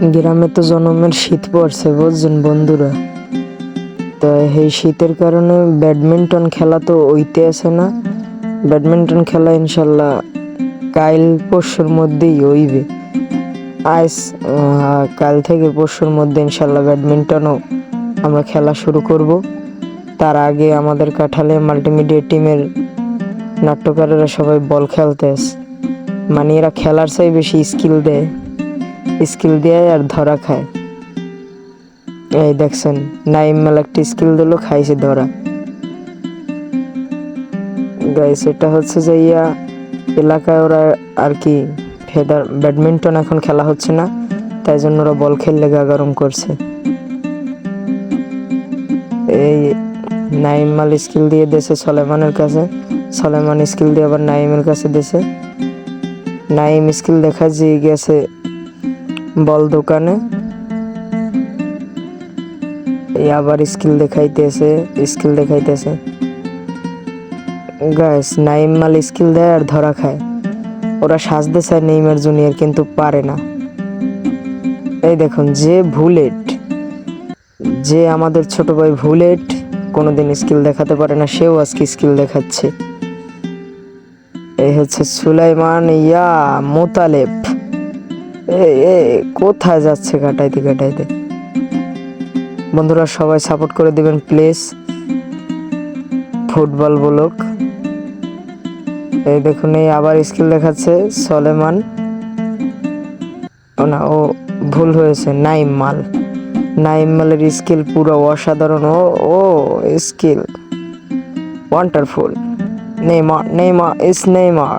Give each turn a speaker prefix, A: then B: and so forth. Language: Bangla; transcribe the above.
A: গ্রামে তো জনমের শীত পড়ছে বুঝছেন বন্ধুরা। তো এই শীতের কারণে ব্যাডমিন্টন খেলা তো হইতে আছে না। ব্যাডমিন্টন খেলা ইনশাল্লাহ কাল পরশুর মধ্যেই হইবে। আজ কাল থেকে পরশুর মধ্যে ইনশাল্লাহ ব্যাডমিন্টনও আমরা খেলা শুরু করব। তার আগে আমাদের কাঠালে মাল্টিমিডিয়া টিমের নাট্যকারেরা সবাই বল খেলতে আসে। মানে এরা খেলার চাই বেশি স্কিল দেয় আর ধরা খায়। এই দেখছেন নাইম মাল একটা স্কিল দিল, খাইছে ধরা। গাইস এটা হচ্ছে যে এলাকায় ওরা আর কি ব্যাডমিন্টন এখন খেলা হচ্ছে না, তাই জন্য ওরা বল খেললে গা গরম করছে। এই নাইম মাল স্কিল দিয়ে দেশে সলেমানের কাছে, সলেমান স্কিল দিয়ে আবার নাইমের কাছে দেশে। নাইম স্কিল দেখা যেয়ে গেছে বল দোকানে, এই আবার স্কিল দেখাইতেছে। গাইস নাইম মাল স্কিল দেয় আর ধরা খায়। ওরা সাজতে চায় নেইমার জুনিয়র কিন্তু পারে না। এই দেখুন যে আমাদের ছোট ভাই বুলেট কোনোদিন স্কিল দেখাতে পারে না, সেও আজকে স্কিল দেখাচ্ছে। এই হচ্ছে সুলাইমান মোতালেব। এ কোথায় যাচ্ছে কাটাইতে। বন্ধুরা সবাই সাপোর্ট করে দিবেন প্লিজ। Football block. এই দেখুন এই আবার স্কিল দেখাচ্ছে সলেমান। ও ভুল হয়েছে, নাইম মালের স্কিল পুরো অসাধারণ। ও skill wonderful. Neymar is Neymar.